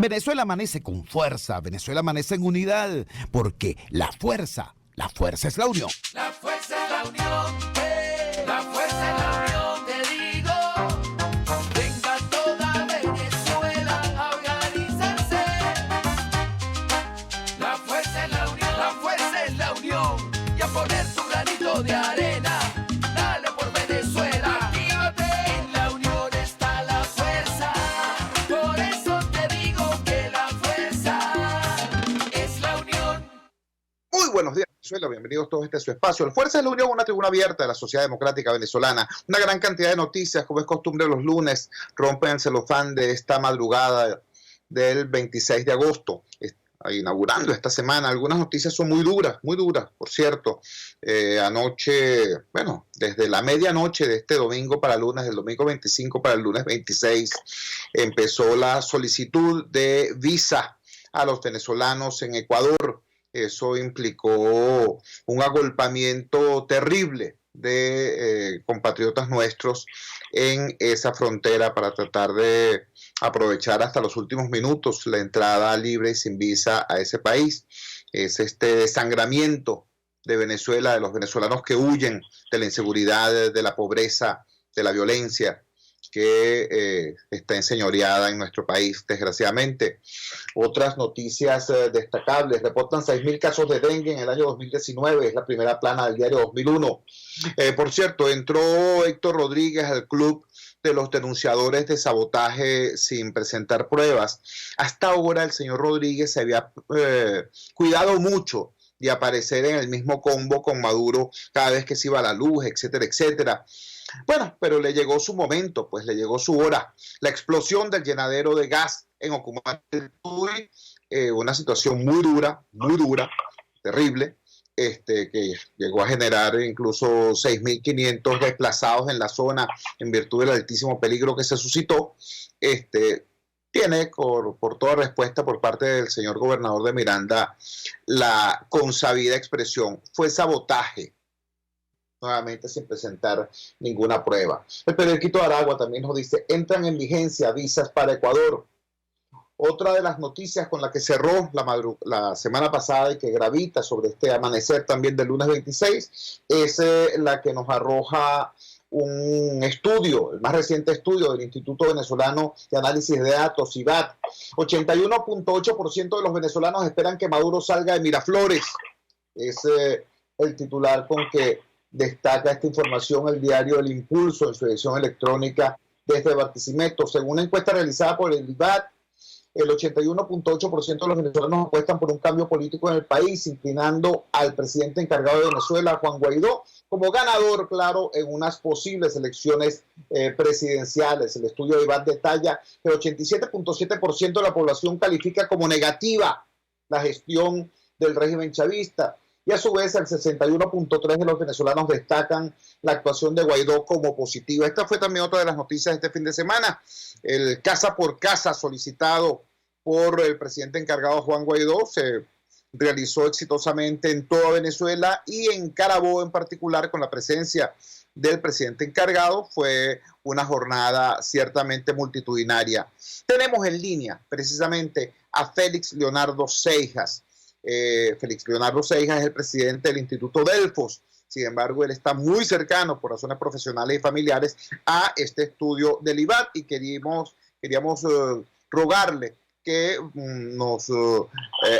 Venezuela amanece con fuerza, Venezuela amanece en unidad, porque la fuerza es la unión. La fuerza es la unión, la fuerza es la unión, te digo. Venga toda Venezuela a organizarse. La fuerza es la unión, la fuerza es la unión. Y a poner tu granito de arena, dale por Venezuela. Actívate, en la unión está la fuerza. Por eso te digo que la fuerza es la unión. Muy buenos días, Venezuela. Bienvenidos todos a su espacio. El Fuerza de la Unión, una tribuna abierta de la sociedad democrática venezolana. Una gran cantidad de noticias, como es costumbre los lunes, rompen el celofán de esta madrugada del 26 de agosto. Inaugurando esta semana. Algunas noticias son muy duras, por cierto. Anoche, desde la medianoche de este domingo para el lunes, del domingo 25 para el lunes 26, empezó la solicitud de visa a los venezolanos en Ecuador. Eso implicó un agolpamiento terrible de compatriotas nuestros en esa frontera para tratar de aprovechar hasta los últimos minutos la entrada libre y sin visa a ese país. Es este desangramiento de Venezuela, de los venezolanos que huyen de la inseguridad, de la pobreza, de la violencia que está enseñoreada en nuestro país, desgraciadamente. Otras noticias destacables: reportan 6.000 casos de dengue en el año 2019, es la primera plana del diario 2001. Por cierto, entró Héctor Rodríguez al club de los denunciadores de sabotaje sin presentar pruebas. Hasta ahora el señor Rodríguez se había cuidado mucho de aparecer en el mismo combo con Maduro cada vez que se iba a la luz, etcétera, etcétera. Bueno, pero le llegó su momento, pues le llegó su hora. La explosión del llenadero de gas en Ocumare del Tuy, una situación muy dura, terrible, que llegó a generar incluso 6.500 desplazados en la zona en virtud del altísimo peligro que se suscitó. Tiene por toda respuesta por parte del señor gobernador de Miranda la consabida expresión: fue sabotaje, nuevamente sin presentar ninguna prueba. El periódico Aragua también nos dice: entran en vigencia visas para Ecuador. Otra de las noticias con la que cerró la semana pasada y que gravita sobre este amanecer también del lunes 26 es la que nos arroja un estudio, el más reciente estudio del Instituto Venezolano de Análisis de Datos, IVAD. 81.8% de los venezolanos esperan que Maduro salga de Miraflores. Es el titular con que destaca esta información el diario El Impulso en su edición electrónica desde Barquisimeto. Según una encuesta realizada por el IVAD, el 81.8% de los venezolanos apuestan por un cambio político en el país, inclinando al presidente encargado de Venezuela, Juan Guaidó, como ganador, claro, en unas posibles elecciones presidenciales. El estudio de IVAD detalla que el 87.7% de la población califica como negativa la gestión del régimen chavista, y a su vez el 61.3% de los venezolanos destacan la actuación de Guaidó como positiva. Esta fue también otra de las noticias de este fin de semana. El casa por casa solicitado por el presidente encargado Juan Guaidó se realizó exitosamente en toda Venezuela y en Carabobo en particular, con la presencia del presidente encargado. Fue una jornada ciertamente multitudinaria. Tenemos en línea precisamente a Félix Leonardo Seijas. Félix Leonardo Seijas es el presidente del Instituto Delfos. Sin embargo, él está muy cercano por razones profesionales y familiares a este estudio del IVAD, y queríamos rogarle que nos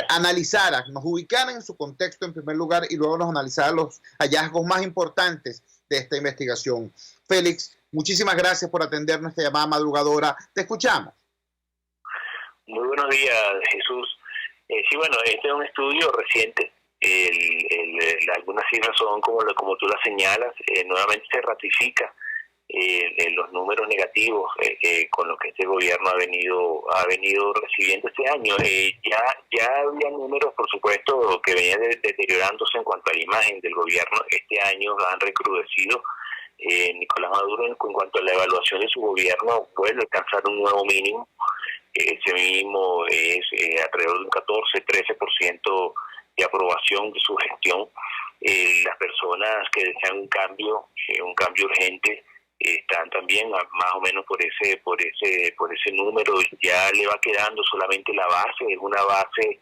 analizara, nos ubicara en su contexto en primer lugar y luego nos analizara los hallazgos más importantes de esta investigación. Félix, muchísimas gracias por atender nuestra llamada madrugadora. Te escuchamos. Muy buenos días, Jesús. Sí, bueno, este es un estudio reciente. Algunas cifras son como tú las señalas. Nuevamente se ratifica los números negativos con los que este gobierno ha venido recibiendo este año. Ya había números, por supuesto, que venían deteriorándose en cuanto a la imagen del gobierno. Este año han recrudecido. Nicolás Maduro, en cuanto a la evaluación de su gobierno, vuelve a alcanzar un nuevo mínimo. Ese mínimo es alrededor de un 14-13% de aprobación de su gestión. Las personas que desean un cambio urgente, están también más o menos por ese número. Ya le va quedando solamente la base, es una base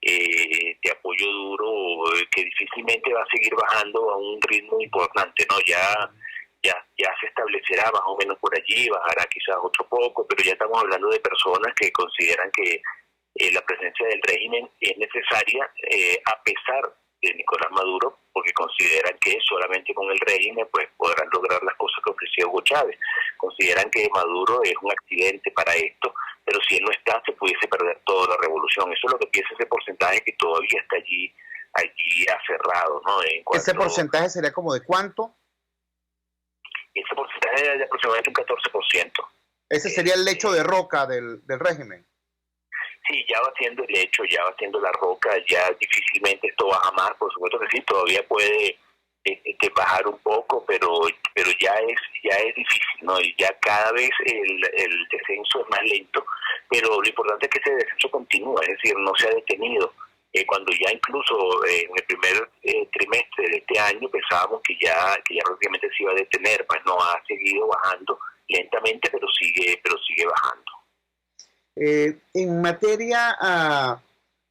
de apoyo duro que difícilmente va a seguir bajando a un ritmo importante, ¿no? Ya se establecerá más o menos por allí, bajará quizás otro poco, pero ya estamos hablando de personas que consideran que la presencia del régimen es necesaria a pesar de Nicolás Maduro, porque consideran que solamente con el régimen pues podrán lograr las cosas que ofreció Hugo Chávez. Consideran que Maduro es un accidente para esto, pero si él no está se pudiese perder toda la revolución. Eso es lo que piensa ese porcentaje que todavía está allí aferrado, ¿no? ¿Ese porcentaje sería como de cuánto? Ese porcentaje es de aproximadamente un 14%. ¿Ese sería el lecho de roca del régimen? Sí, ya va siendo el lecho, ya va siendo la roca, ya difícilmente esto baja más, por supuesto que sí, todavía puede bajar un poco, pero ya es difícil, ¿no? Y ya cada vez el descenso es más lento, pero lo importante es que ese descenso continúa, es decir, no se ha detenido. Cuando ya incluso en el primer trimestre de este año pensábamos que ya prácticamente se iba a detener, pues no, ha seguido bajando lentamente, pero sigue bajando. En materia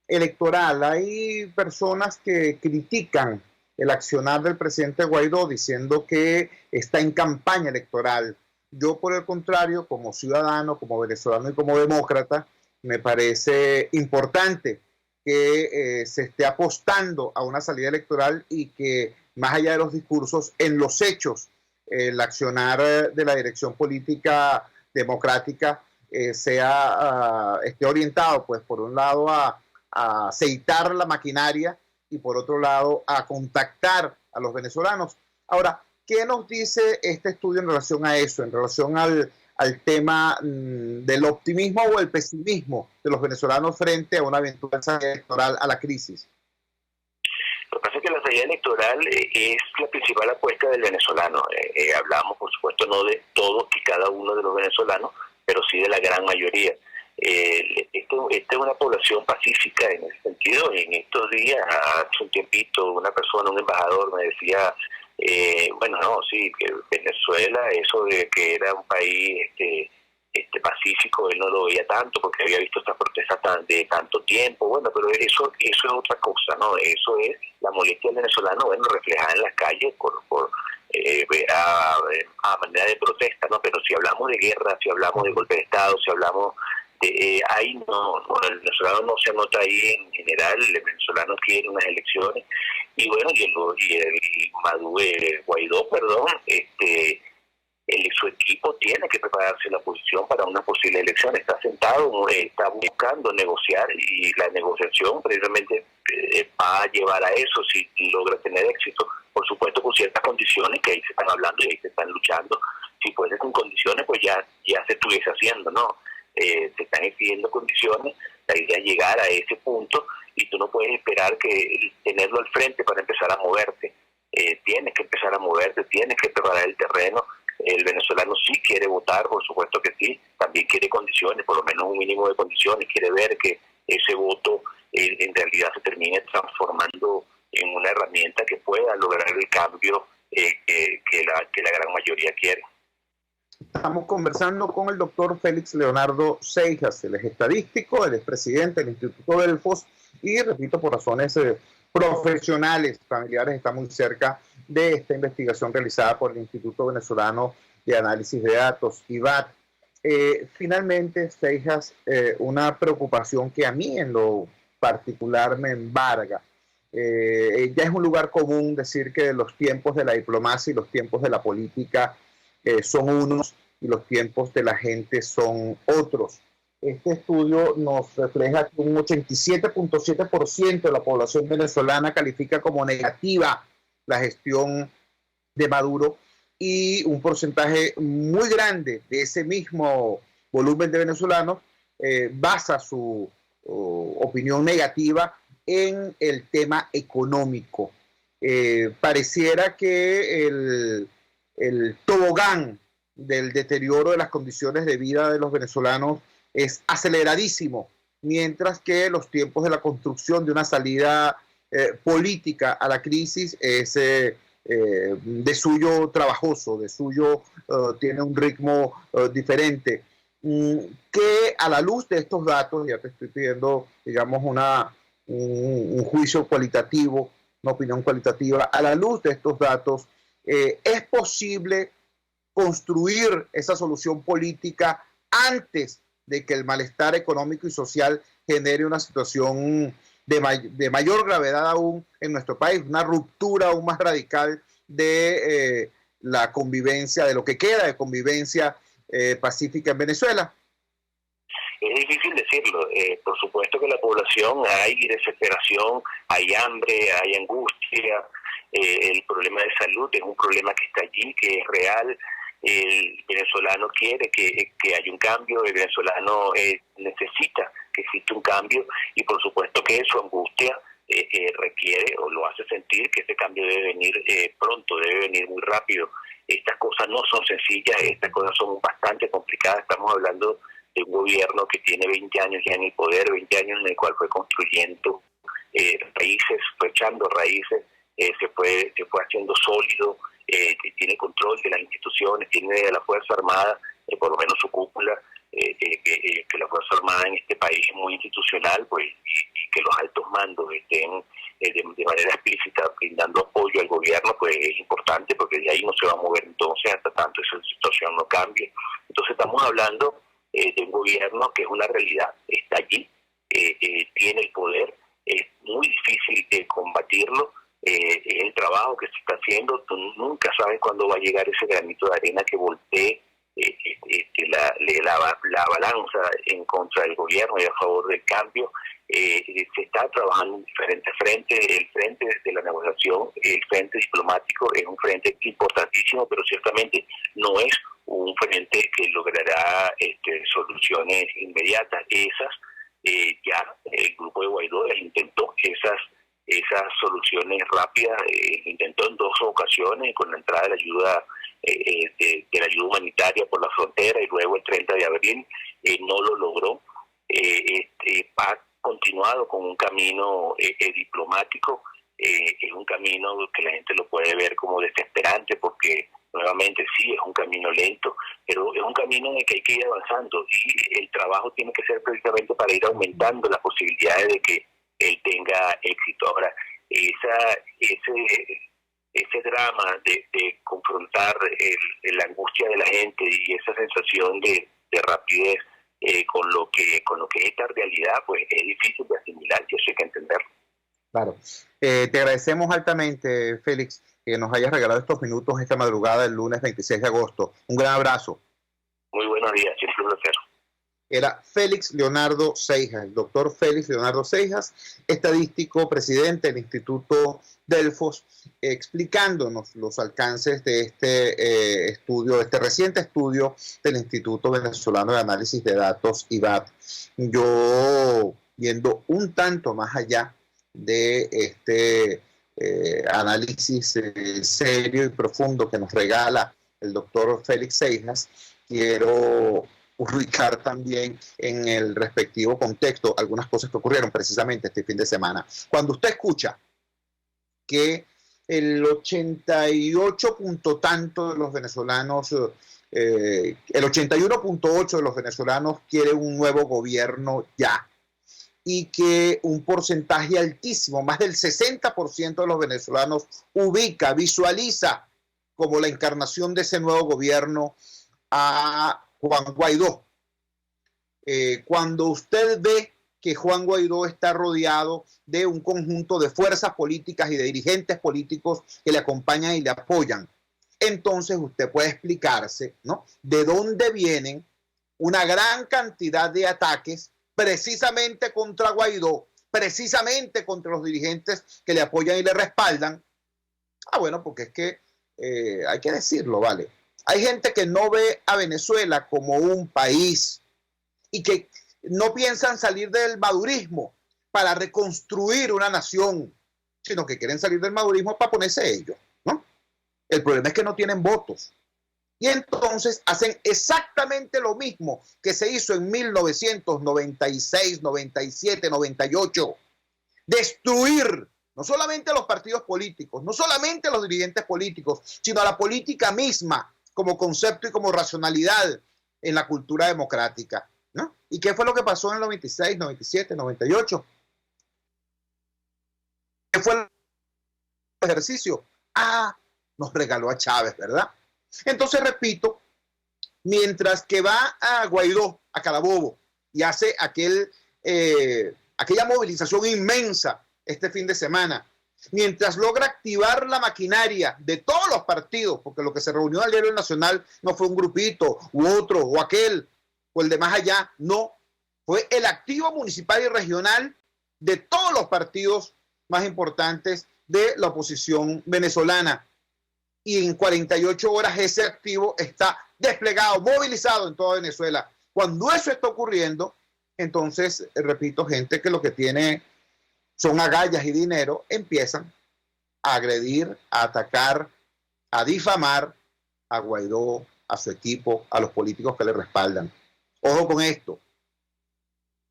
electoral, hay personas que critican el accionar del presidente Guaidó diciendo que está en campaña electoral. Yo, por el contrario, como ciudadano, como venezolano y como demócrata, me parece importante que se esté apostando a una salida electoral y que, más allá de los discursos, en los hechos, el accionar de la dirección política democrática esté orientado, pues, por un lado a aceitar la maquinaria y por otro lado a contactar a los venezolanos. Ahora, ¿qué nos dice este estudio en relación a eso, en relación al tema del optimismo o el pesimismo de los venezolanos frente a una eventual salida electoral, a la crisis? Lo que pasa es que la salida electoral es la principal apuesta del venezolano. Hablamos, por supuesto, no de todos y cada uno de los venezolanos, pero sí de la gran mayoría. Esta es una población pacífica en ese sentido. En estos días, hace un tiempito, un embajador me decía, bueno, no, sí, que Venezuela, eso de que era un país pacífico, él no lo veía tanto porque había visto estas protestas de tanto tiempo. Bueno, pero eso es otra cosa, ¿no? Eso es la molestia del venezolano, bueno, reflejada en las calles a manera de protesta, ¿no? Pero si hablamos de guerra, si hablamos de golpe de Estado, si hablamos de ahí no, el venezolano no se anota ahí en general. El venezolano quiere unas elecciones y bueno, y el Guaidó, su equipo tiene que prepararse la posición para una posible elección. Está sentado, está buscando negociar y la negociación precisamente va a llevar a eso si logra tener éxito. Por supuesto con ciertas condiciones que ahí se están hablando y ahí se están luchando. Si fuese con condiciones, pues ya se estuviese haciendo, ¿no? Se están exigiendo condiciones, la idea es llegar a ese punto y tú no puedes esperar que tenerlo al frente para empezar a moverte. Tienes que empezar a moverte, tienes que preparar el terreno. El venezolano sí quiere votar, por supuesto que sí, también quiere condiciones, por lo menos un mínimo de condiciones, quiere ver que ese voto en realidad se termine transformando en una herramienta que pueda lograr el cambio que la gran mayoría quiere. Estamos conversando con el doctor Félix Leonardo Seijas, él es estadístico, él es presidente del Instituto Delfos y, repito, por razones profesionales, familiares, está muy cerca de esta investigación realizada por el Instituto Venezolano de Análisis de Datos, IVAD. Finalmente, Seijas, una preocupación que a mí en lo particular me embarga. Ya es un lugar común decir que los tiempos de la diplomacia y los tiempos de la política son unos y los tiempos de la gente son otros. Este estudio nos refleja que un 87.7% de la población venezolana califica como negativa la gestión de Maduro y un porcentaje muy grande de ese mismo volumen de venezolanos basa su opinión negativa en el tema económico. Pareciera que el tobogán del deterioro de las condiciones de vida de los venezolanos es aceleradísimo, mientras que los tiempos de la construcción de una salida política a la crisis es de suyo trabajoso, de suyo tiene un ritmo diferente. Que a la luz de estos datos, ya te estoy pidiendo, digamos, un juicio cualitativo, una opinión cualitativa, a la luz de estos datos, ¿es posible construir esa solución política antes de que el malestar económico y social genere una situación de mayor gravedad aún en nuestro país, una ruptura aún más radical de la convivencia, de lo que queda de convivencia pacífica en Venezuela? Es difícil decirlo. Por supuesto que la población, hay desesperación, hay hambre, hay angustia. El problema de salud es un problema que está allí, que es real. El venezolano quiere que haya un cambio, el venezolano necesita que exista un cambio, y por supuesto que su angustia requiere o lo hace sentir que ese cambio debe venir pronto, debe venir muy rápido. Estas cosas no son sencillas, estas cosas son bastante complicadas. Estamos hablando de un gobierno que tiene 20 años ya en el poder, 20 años en el cual fue construyendo raíces, fue echando raíces, se fue haciendo sólido, tiene control de las instituciones, tiene de la Fuerza Armada, por lo menos su cúpula, que la Fuerza Armada en este país es muy institucional, pues, y que los altos mandos estén de manera explícita brindando apoyo al gobierno, pues es importante, porque de ahí no se va a mover entonces hasta tanto esa situación no cambie. Entonces estamos hablando de un gobierno que es una realidad, está allí, tiene el poder, es muy difícil combatirlo. El trabajo que se está haciendo, tú nunca sabes cuándo va a llegar ese granito de arena que voltee la balanza en contra del gobierno y a favor del cambio. Se está trabajando en diferentes frentes. El frente de la negociación, el frente diplomático, es un frente importantísimo, pero ciertamente no es un frente que logrará soluciones inmediatas. Ya el grupo de Guaidó intentó esas soluciones rápidas, intentó en 2 ocasiones con la entrada de la ayuda de la ayuda humanitaria por la frontera, y luego el 30 de abril no lo logró. Ha continuado con un camino diplomático, es un camino que la gente lo puede ver como desesperante, porque nuevamente sí, es un camino lento, pero es un camino en el que hay que ir avanzando, y el trabajo tiene que ser precisamente para ir aumentando las posibilidades de que él tenga éxito. Ahora, ese drama de confrontar la angustia de la gente y esa sensación de rapidez con lo que es esta realidad, pues es difícil de asimilar, y eso hay que entenderlo. Claro. Te agradecemos altamente, Félix, que nos hayas regalado estos minutos esta madrugada del lunes 26 de agosto. Un gran abrazo. Muy buenos días, siempre un placer. Era Félix Leonardo Seijas, el doctor Félix Leonardo Seijas, estadístico, presidente del Instituto Delfos, explicándonos los alcances de este estudio, este reciente estudio del Instituto Venezolano de Análisis de Datos, IVAD. Yo, yendo un tanto más allá de este análisis serio y profundo que nos regala el doctor Félix Seijas, quiero ubicar también en el respectivo contexto algunas cosas que ocurrieron precisamente este fin de semana. Cuando usted escucha que el 88 punto tanto de los venezolanos, el 81.8 de los venezolanos quiere un nuevo gobierno ya, y que un porcentaje altísimo, más del 60% de los venezolanos visualiza como la encarnación de ese nuevo gobierno a Juan Guaidó. Cuando usted ve que Juan Guaidó está rodeado de un conjunto de fuerzas políticas y de dirigentes políticos que le acompañan y le apoyan, entonces usted puede explicarse, ¿no?, de dónde vienen una gran cantidad de ataques precisamente contra Guaidó, precisamente contra los dirigentes que le apoyan y le respaldan. Bueno, porque es que hay que decirlo, ¿vale? Hay gente que no ve a Venezuela como un país y que no piensan salir del madurismo para reconstruir una nación, sino que quieren salir del madurismo para ponerse ellos, ¿no? El problema es que no tienen votos. Y entonces hacen exactamente lo mismo que se hizo en 1996, 97, 98. Destruir no solamente a los partidos políticos, no solamente a los dirigentes políticos, sino a la política misma como concepto y como racionalidad en la cultura democrática, ¿no? ¿Y qué fue lo que pasó en el 96, 97, 98? ¿Qué fue el ejercicio? Nos regaló a Chávez, ¿verdad? Entonces, repito, mientras que va a Guaidó, a Carabobo, y hace aquella movilización inmensa este fin de semana, mientras logra activar la maquinaria de todos los partidos, porque lo que se reunió al Diario Nacional no fue un grupito, u otro, o aquel, o el de más allá, no, fue el activo municipal y regional de todos los partidos más importantes de la oposición venezolana. Y en 48 horas ese activo está desplegado, movilizado en toda Venezuela. Cuando eso está ocurriendo, entonces, repito, gente que lo que tiene son agallas y dinero, empiezan a agredir, a atacar, a difamar a Guaidó, a su equipo, a los políticos que le respaldan. Ojo con esto.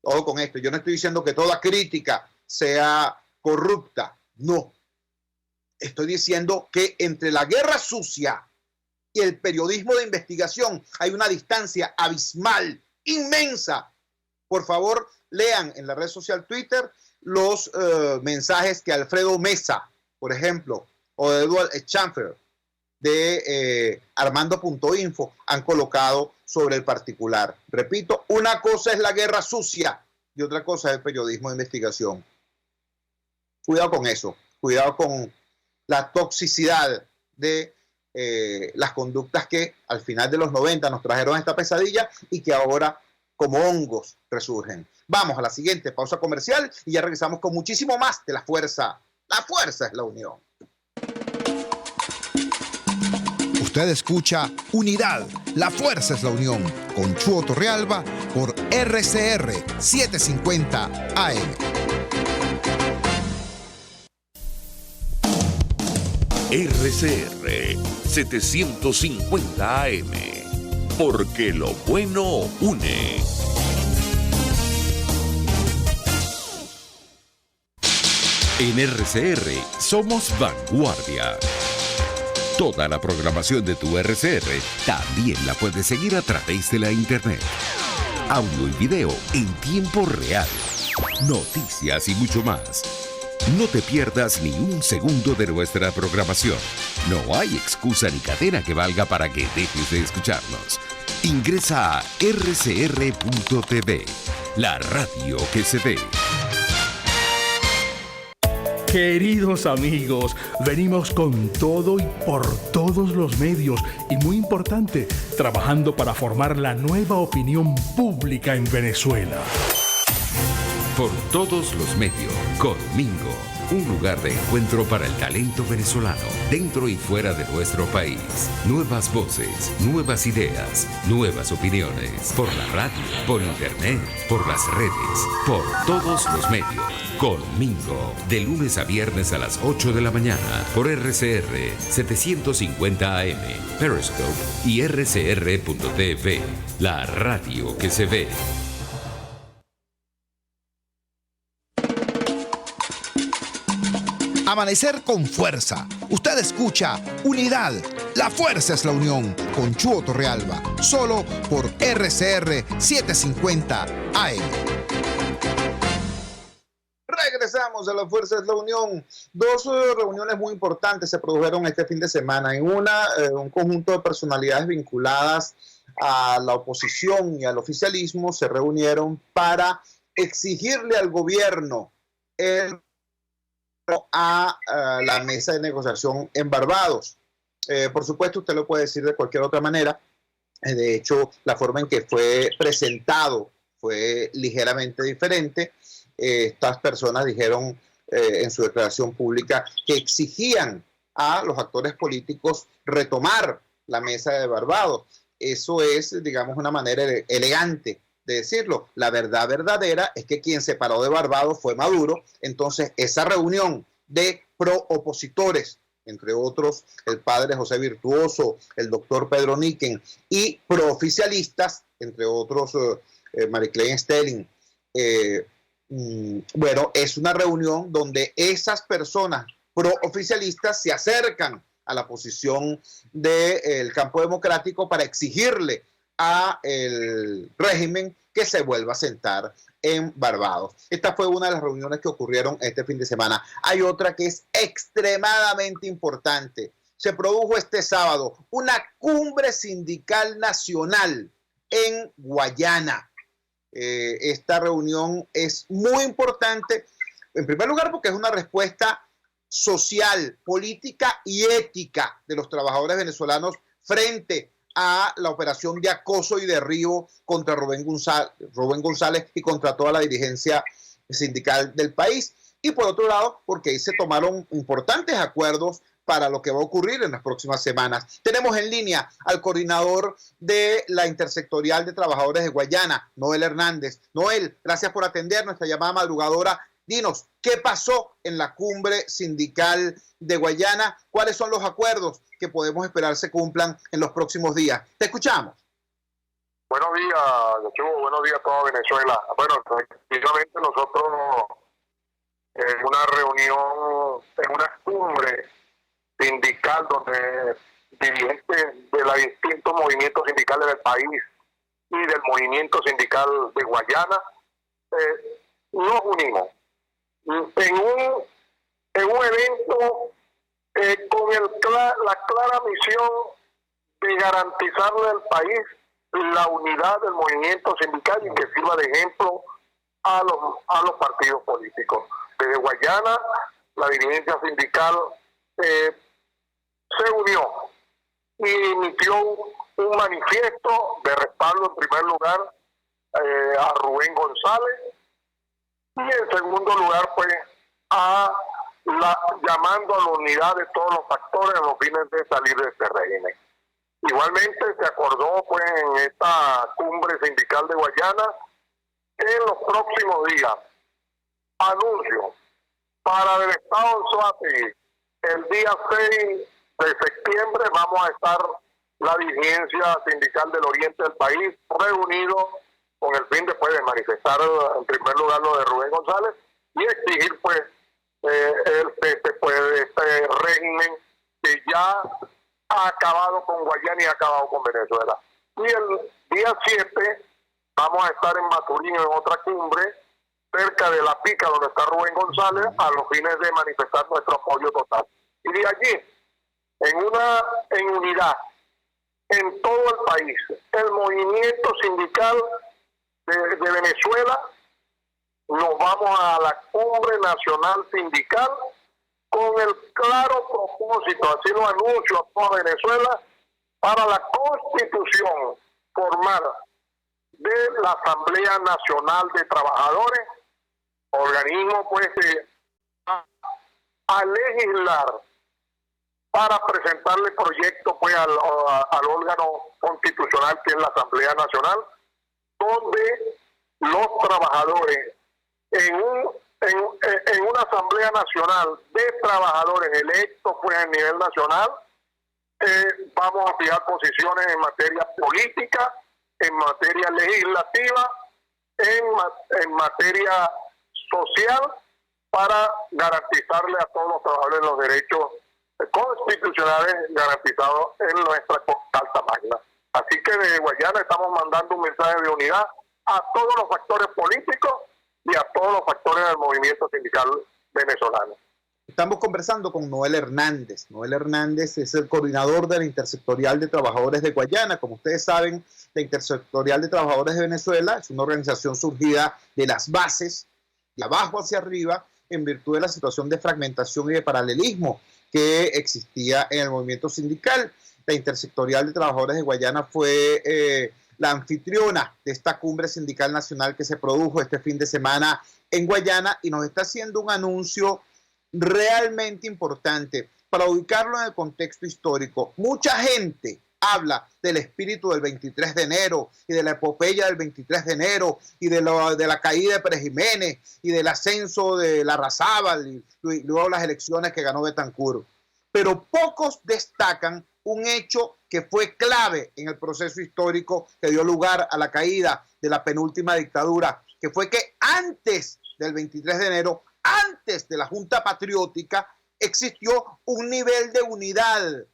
Ojo con esto. Yo no estoy diciendo que toda crítica sea corrupta. No. Estoy diciendo que entre la guerra sucia y el periodismo de investigación hay una distancia abismal, inmensa. Por favor, lean en la red social Twitter los mensajes que Alfredo Mesa, por ejemplo, o Edward Schanfer de Armando.info han colocado sobre el particular. Repito, una cosa es la guerra sucia y otra cosa es el periodismo de investigación. Cuidado con eso, cuidado con la toxicidad de las conductas que al final de los 90 nos trajeron esta pesadilla y que ahora como hongos resurgen. Vamos a la siguiente pausa comercial y ya regresamos con muchísimo más de la fuerza. La fuerza es la unión. Usted escucha Unidad, la fuerza es la unión, con Chuo Torrealba por RCR 750 AM. RCR 750 AM, porque lo bueno une. En RCR somos vanguardia. Toda la programación de tu RCR también la puedes seguir a través de la internet. Audio y video en tiempo real. Noticias y mucho más. No te pierdas ni un segundo de nuestra programación. No hay excusa ni cadena que valga para que dejes de escucharnos. Ingresa a rcr.tv, la radio que se ve. Queridos amigos, venimos con todo y por todos los medios y muy importante, trabajando para formar la nueva opinión pública en Venezuela. Por todos los medios, Conmingo, un lugar de encuentro para el talento venezolano, dentro y fuera de nuestro país. Nuevas voces, nuevas ideas, nuevas opiniones, por la radio, por internet, por las redes, por todos los medios. Conmingo, de lunes a viernes a las 8 de la mañana, por RCR 750 AM, Periscope y rcr.tv, la radio que se ve. Amanecer con fuerza. Usted escucha Unidad, la fuerza es la unión, con Chuo Torrealba, solo por RCR 750 AM. Regresamos a la fuerza es la unión. Dos reuniones muy importantes se produjeron este fin de semana. En una, un conjunto de personalidades vinculadas a la oposición y al oficialismo se reunieron para exigirle al gobierno a la mesa de negociación en Barbados. Por supuesto, usted lo puede decir de cualquier otra manera. De hecho, la forma en que fue presentado fue ligeramente diferente. Estas personas dijeron en su declaración pública que exigían a los actores políticos retomar la mesa de Barbados. Eso es, digamos, una manera elegante de decirlo. La verdad verdadera es que quien se paró de Barbados fue Maduro. Entonces, esa reunión de pro-opositores, entre otros el padre José Virtuoso, el doctor Pedro Niquen, y pro-oficialistas, entre otros Mariclein Stelling, Bueno, es una reunión donde esas personas pro-oficialistas se acercan a la posición del campo democrático para exigirle a el régimen que se vuelva a sentar en Barbados. Esta fue una de las reuniones que ocurrieron este fin de semana. Hay otra que es extremadamente importante. Se produjo este sábado una cumbre sindical nacional en Guayana. Esta reunión es muy importante, en primer lugar porque es una respuesta social, política y ética de los trabajadores venezolanos frente a la operación de acoso y derribo contra Rubén González y contra toda la dirigencia sindical del país. Y por otro lado, porque ahí se tomaron importantes acuerdos para lo que va a ocurrir en las próximas semanas. Tenemos en línea al coordinador de la Intersectorial de Trabajadores de Guayana, Noel Hernández. Noel, gracias por atender nuestra llamada madrugadora. Dinos, ¿qué pasó en la cumbre sindical de Guayana? ¿Cuáles son los acuerdos que podemos esperar se cumplan en los próximos días? Te escuchamos. Buenos días, Chugo. Buenos días a toda Venezuela. Bueno, efectivamente nosotros en una reunión, en una cumbre sindical donde dirigentes de los distintos movimientos sindicales del país y del movimiento sindical de Guayana nos unimos en un evento con la clara misión de garantizarle al país la unidad del movimiento sindical y que sirva de ejemplo a los partidos políticos. Desde Guayana, la dirigencia sindical se unió y emitió un manifiesto de respaldo, en primer lugar, a Rubén González, y en segundo lugar, pues, llamando a la unidad de todos los factores a los fines de salir de este régimen. Igualmente se acordó, pues, en esta cumbre sindical de Guayana, que en los próximos días, anuncio para el estado de Anzoátegui, el día 6 de septiembre vamos a estar la dirigencia sindical del oriente del país reunido con el fin después de manifestar en primer lugar lo de Rubén González y exigir pues el cese pues, de este régimen que ya ha acabado con Guayana y ha acabado con Venezuela. Y el día 7 vamos a estar en Maturín en otra cumbre cerca de La Pica donde está Rubén González a los fines de manifestar nuestro apoyo total. Y de allí, en unidad, en todo el país, el movimiento sindical de Venezuela, nos vamos a la cumbre nacional sindical con el claro propósito, así lo anuncio a toda Venezuela, para la constitución formal de la Asamblea Nacional de Trabajadores, organismo pues a legislar para presentarle proyecto pues al órgano constitucional que es la Asamblea Nacional, donde los trabajadores en una Asamblea Nacional de Trabajadores electos pues a nivel nacional, vamos a fijar posiciones en materia política, en materia legislativa, en materia social, para garantizarle a todos los trabajadores los derechos constitucionales garantizados en nuestra Carta Magna. Así que desde Guayana estamos mandando un mensaje de unidad a todos los factores políticos y a todos los factores del movimiento sindical venezolano. Estamos conversando con Noel Hernández. Noel Hernández es el coordinador de la Intersectorial de Trabajadores de Guayana. Como ustedes saben, la Intersectorial de Trabajadores de Venezuela es una organización surgida de las bases, de abajo hacia arriba, en virtud de la situación de fragmentación y de paralelismo que existía en el movimiento sindical. La Intersectorial de Trabajadores de Guayana fue la anfitriona de esta cumbre sindical nacional que se produjo este fin de semana en Guayana y nos está haciendo un anuncio realmente importante para ubicarlo en el contexto histórico. Mucha gente habla del espíritu del 23 de enero y de la epopeya del 23 de enero y de la caída de Pérez Jiménez y del ascenso de Larrazábal y luego las elecciones que ganó Betancur. Pero pocos destacan un hecho que fue clave en el proceso histórico que dio lugar a la caída de la penúltima dictadura, que fue que antes del 23 de enero, antes de la Junta Patriótica, existió un nivel de unidad,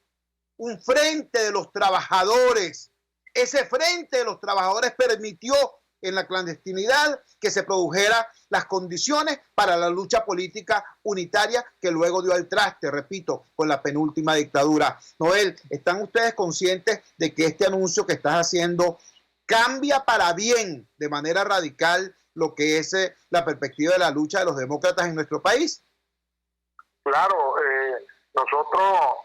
un frente de los trabajadores. Ese frente de los trabajadores permitió en la clandestinidad que se produjeran las condiciones para la lucha política unitaria que luego dio al traste, repito, con la penúltima dictadura. Noel, ¿están ustedes conscientes de que este anuncio que estás haciendo cambia para bien, de manera radical, lo que es la perspectiva de la lucha de los demócratas en nuestro país? Claro, nosotros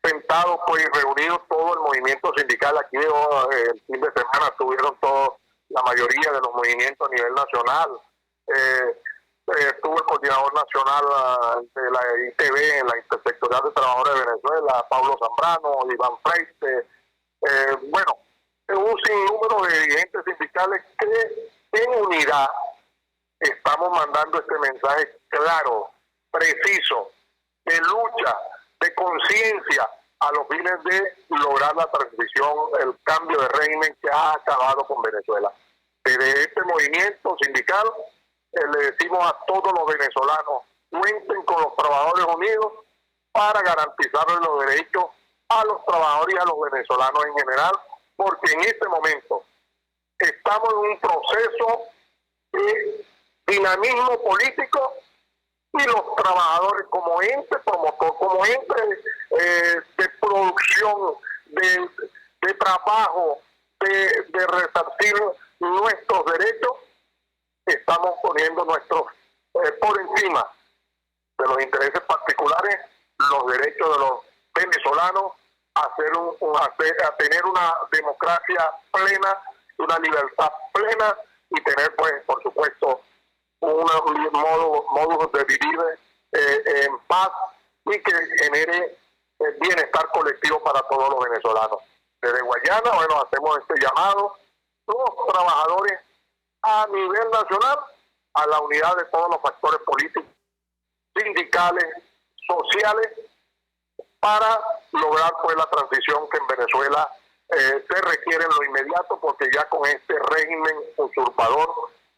sentados, pues reunidos todo el movimiento sindical aquí el fin de semana, estuvieron todos, la mayoría de los movimientos a nivel nacional. Estuvo el coordinador nacional de la ITV, en la Intersectorial de Trabajadores de Venezuela, Pablo Zambrano, Iván Freite, bueno, un sinnúmero de dirigentes sindicales que en unidad estamos mandando este mensaje claro, preciso, de lucha, de conciencia, a los fines de lograr la transición, el cambio de régimen que ha acabado con Venezuela. Desde este movimiento sindical le decimos a todos los venezolanos, cuenten con los trabajadores unidos para garantizarles los derechos a los trabajadores y a los venezolanos en general, porque en este momento estamos en un proceso de dinamismo político y los trabajadores como ente promotor, como ente de producción, de trabajo, de resarcir nuestros derechos, estamos poniendo nuestros por encima de los intereses particulares, los derechos de los venezolanos a tener una democracia plena, una libertad plena y tener, pues, por supuesto, un modo de vivir en paz y que genere bienestar colectivo para todos los venezolanos. Desde Guayana, bueno, hacemos este llamado, los trabajadores a nivel nacional, a la unidad de todos los factores políticos, sindicales, sociales, para lograr, pues, la transición que en Venezuela se requiere en lo inmediato, porque ya con este régimen usurpador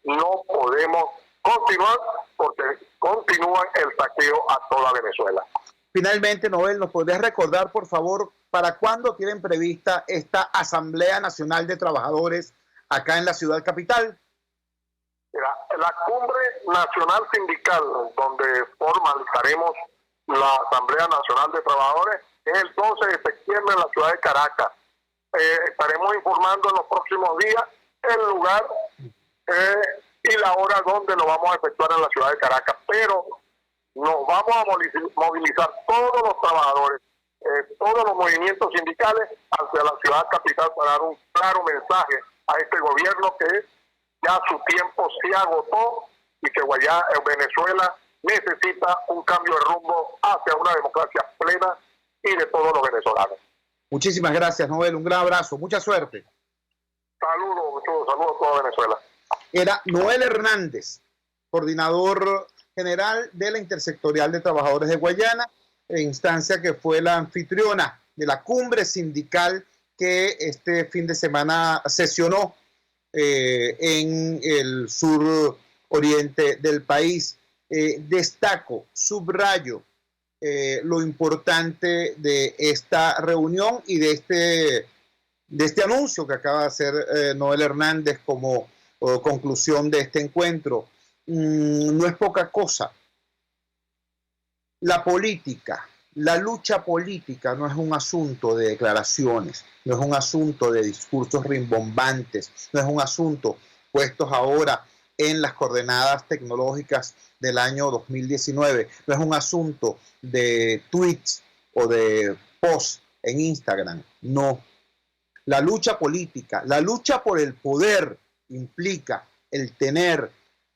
no podemos continuar, porque continúa el saqueo a toda Venezuela. Finalmente, Noel, ¿nos podrías recordar, por favor, para cuándo tienen prevista esta Asamblea Nacional de Trabajadores acá en la ciudad capital? La Cumbre Nacional Sindical, donde formalizaremos la Asamblea Nacional de Trabajadores, es el 12 de septiembre en la ciudad de Caracas. Estaremos informando en los próximos días el lugar y la hora donde lo vamos a efectuar en la ciudad de Caracas, pero nos vamos a movilizar todos los trabajadores, todos los movimientos sindicales hacia la ciudad capital para dar un claro mensaje a este gobierno que ya su tiempo se agotó y que Venezuela necesita un cambio de rumbo hacia una democracia plena y de todos los venezolanos. Muchísimas gracias, Noel. Un gran abrazo. Mucha suerte. Saludos a toda Venezuela. Era Noel Hernández, coordinador general de la Intersectorial de Trabajadores de Guayana, instancia que fue la anfitriona de la cumbre sindical que este fin de semana sesionó en el sur oriente del país. Destaco, subrayo lo importante de esta reunión y de este anuncio que acaba de hacer Noel Hernández como conclusión de este encuentro. No es poca cosa. La política, la lucha política no es un asunto de declaraciones, no es un asunto de discursos rimbombantes, no es un asunto puestos ahora en las coordenadas tecnológicas del año 2019, no es un asunto de tweets o de posts en Instagram, no. La lucha política, la lucha por el poder implica el tener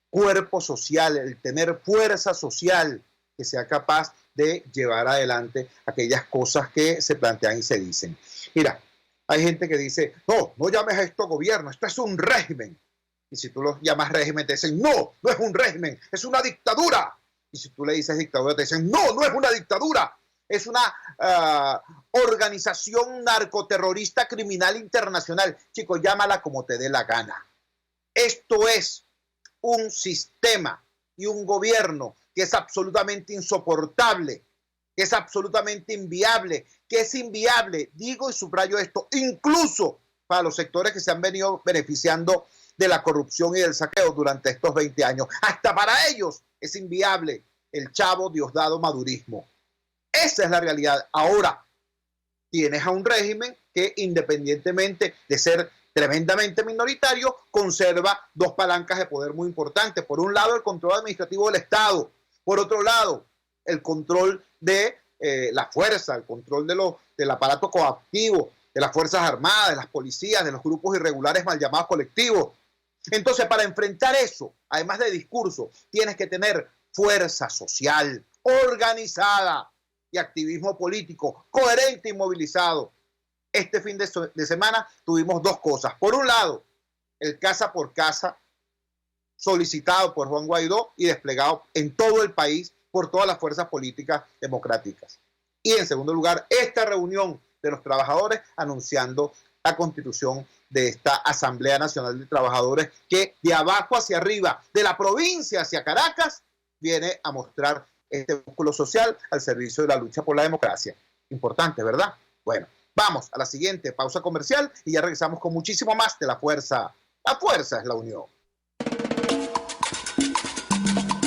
cuerpo social, el tener fuerza social que sea capaz de llevar adelante aquellas cosas que se plantean y se dicen. Mira, hay gente que dice, no llames a esto gobierno, esto es un régimen. Y si tú lo llamas régimen, te dicen, no es un régimen, es una dictadura. Y si tú le dices dictadura, te dicen, no es una dictadura, es una organización narcoterrorista criminal internacional. Chicos, llámala como te dé la gana. Esto es un sistema y un gobierno que es absolutamente insoportable, que es absolutamente inviable, que es inviable, digo y subrayo esto, incluso para los sectores que se han venido beneficiando de la corrupción y del saqueo durante estos 20 años. Hasta para ellos es inviable el Chavo Diosdado madurismo. Esa es la realidad. Ahora, tienes a un régimen que, independientemente de ser tremendamente minoritario, conserva dos palancas de poder muy importantes. Por un lado, el control administrativo del Estado. Por otro lado, el control de la fuerza, el control del aparato coactivo, de las Fuerzas Armadas, de las policías, de los grupos irregulares mal llamados colectivos. Entonces, para enfrentar eso, además de discurso, tienes que tener fuerza social, organizada y activismo político, coherente y movilizado. Este fin de semana tuvimos dos cosas. Por un lado, el casa por casa, solicitado por Juan Guaidó y desplegado en todo el país por todas las fuerzas políticas democráticas. Y en segundo lugar, esta reunión de los trabajadores anunciando la constitución de esta Asamblea Nacional de Trabajadores que de abajo hacia arriba, de la provincia hacia Caracas, viene a mostrar este músculo social al servicio de la lucha por la democracia. Importante, ¿verdad? Bueno, vamos a la siguiente pausa comercial y ya regresamos con muchísimo más de La Fuerza. La fuerza es la unión.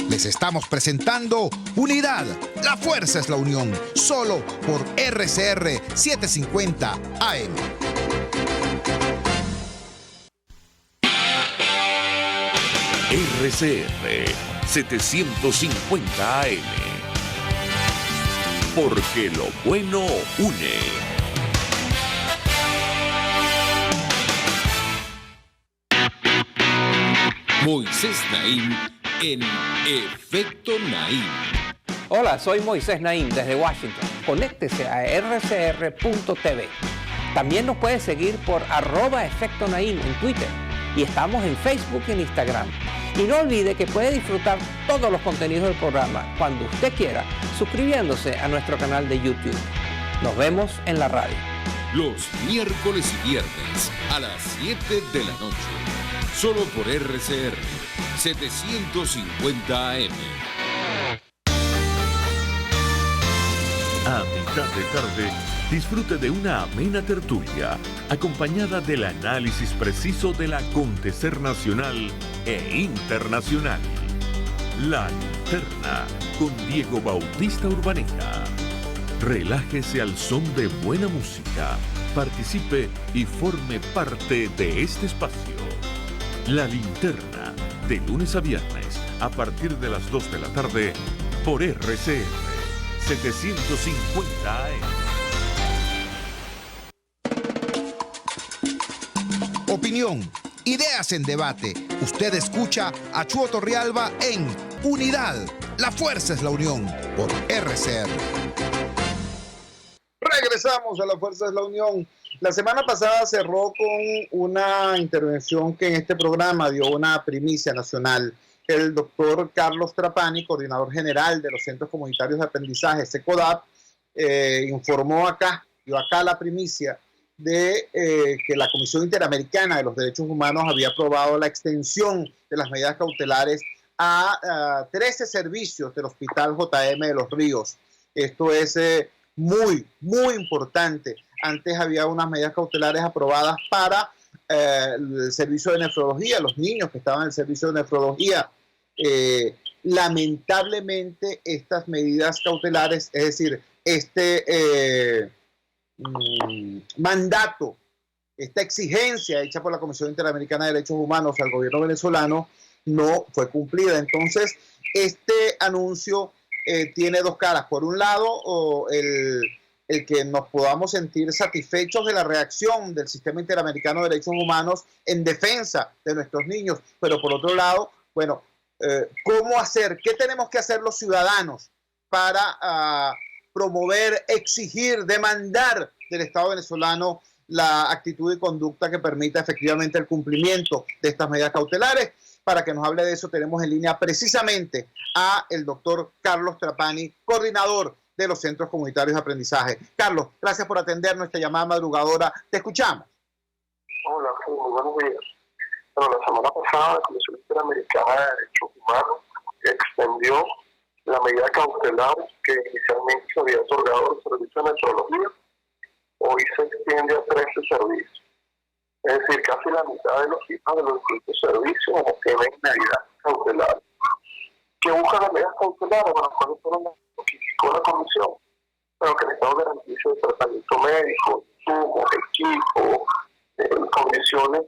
Les estamos presentando Unidad, la fuerza es la unión, solo por RCR 750 AM. RCR 750 AM. Porque lo bueno une. Moisés Naim en Efecto Naim. Hola, soy Moisés Naim desde Washington. Conéctese a rcr.tv. También nos puede seguir por @Efecto Naim en Twitter. Y estamos en Facebook y en Instagram. Y no olvide que puede disfrutar todos los contenidos del programa cuando usted quiera, suscribiéndose a nuestro canal de YouTube. Nos vemos en la radio. Los miércoles y viernes a las 7 de la noche. Solo por RCR 750 AM. A mitad de tarde, disfrute de una amena tertulia, acompañada del análisis preciso del acontecer nacional e internacional. La Linterna, con Diego Bautista Urbaneja. Relájese al son de buena música, participe y forme parte de este espacio. La Linterna, de lunes a viernes, a partir de las 2 de la tarde, por RCR 750 AM. Opinión, ideas en debate. Usted escucha a Chuo Torrealba en Unidad, la fuerza es la unión, por RCR. Regresamos a La Fuerza es la Unión. La semana pasada cerró con una intervención que en este programa dio una primicia nacional. El doctor Carlos Trapani, coordinador general de los Centros Comunitarios de Aprendizaje, SECODAP, informó acá, dio acá la primicia de que la Comisión Interamericana de los Derechos Humanos había aprobado la extensión de las medidas cautelares a 13 servicios del Hospital JM de Los Ríos. Esto es muy, muy importante. Antes había unas medidas cautelares aprobadas para el servicio de nefrología, los niños que estaban en el servicio de nefrología. Lamentablemente, estas medidas cautelares, es decir, este mandato, esta exigencia hecha por la Comisión Interamericana de Derechos Humanos al gobierno venezolano no fue cumplida. Entonces, este anuncio tiene dos caras. Por un lado, el que nos podamos sentir satisfechos de la reacción del Sistema Interamericano de Derechos Humanos en defensa de nuestros niños, pero por otro lado, bueno, ¿cómo hacer? ¿Qué tenemos que hacer los ciudadanos para promover, exigir, demandar del Estado venezolano la actitud y conducta que permita efectivamente el cumplimiento de estas medidas cautelares? Para que nos hable de eso tenemos en línea precisamente a el doctor Carlos Trapani, coordinador de los Centros Comunitarios de Aprendizaje. Carlos, gracias por atender nuestra llamada madrugadora. Te escuchamos. Hola, buenos días. Bueno, la semana pasada la Comisión Interamericana de Derechos Humanos extendió la medida cautelar que inicialmente se había otorgado al servicio de metrología. Hoy se extiende a 13 servicios. Es decir, casi la mitad de los tipos de los distintos servicios tienen medidas cautelares. ¿Qué buscan las medidas cautelares? Bueno, ¿cuáles fueron las que criticó la Comisión? Pero que el Estado garantice el tratamiento médico, insumos, equipo, condiciones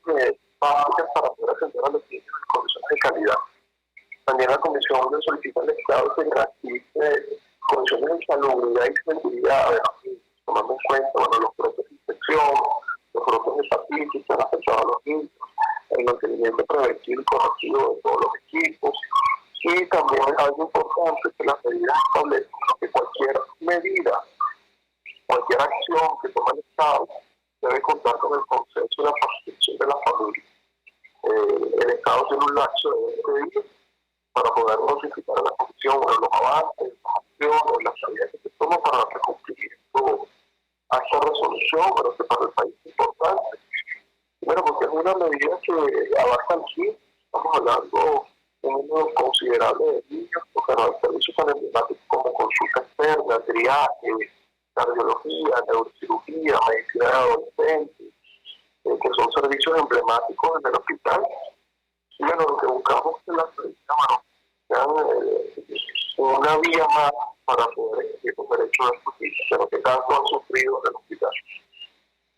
básicas para poder atender a los niños en condiciones de calidad. También la Comisión le solicita al Estado que garantice condiciones de salubridad y seguridad de los niños, tomando en cuenta los brotes de infección, los brotes de hepatitis que han afectado a los niños, el mantenimiento preventivo y correctivo de todos los equipos. Y también es algo importante que las medidas establecen que cualquier medida, cualquier acción que tome el Estado debe contar con el consenso y la participación de la familia. El Estado tiene un lapso de 20 días para poder notificar a la Comisión los avances, las acciones, las medidas que se toman para darle cumplimiento a esta resolución, pero que para el país es importante. Primero, porque es una medida que abarca aquí, estamos hablando de un número considerable de niños, porque los servicios tan emblemáticos como consulta externa, triaje, cardiología, neurocirugía, medicina de adolescentes, que son servicios emblemáticos en el hospital. Y bueno, lo que buscamos es que las medidas sean una vía más para poder exigir los derechos de justicia, pero que tanto han sufrido en el hospital.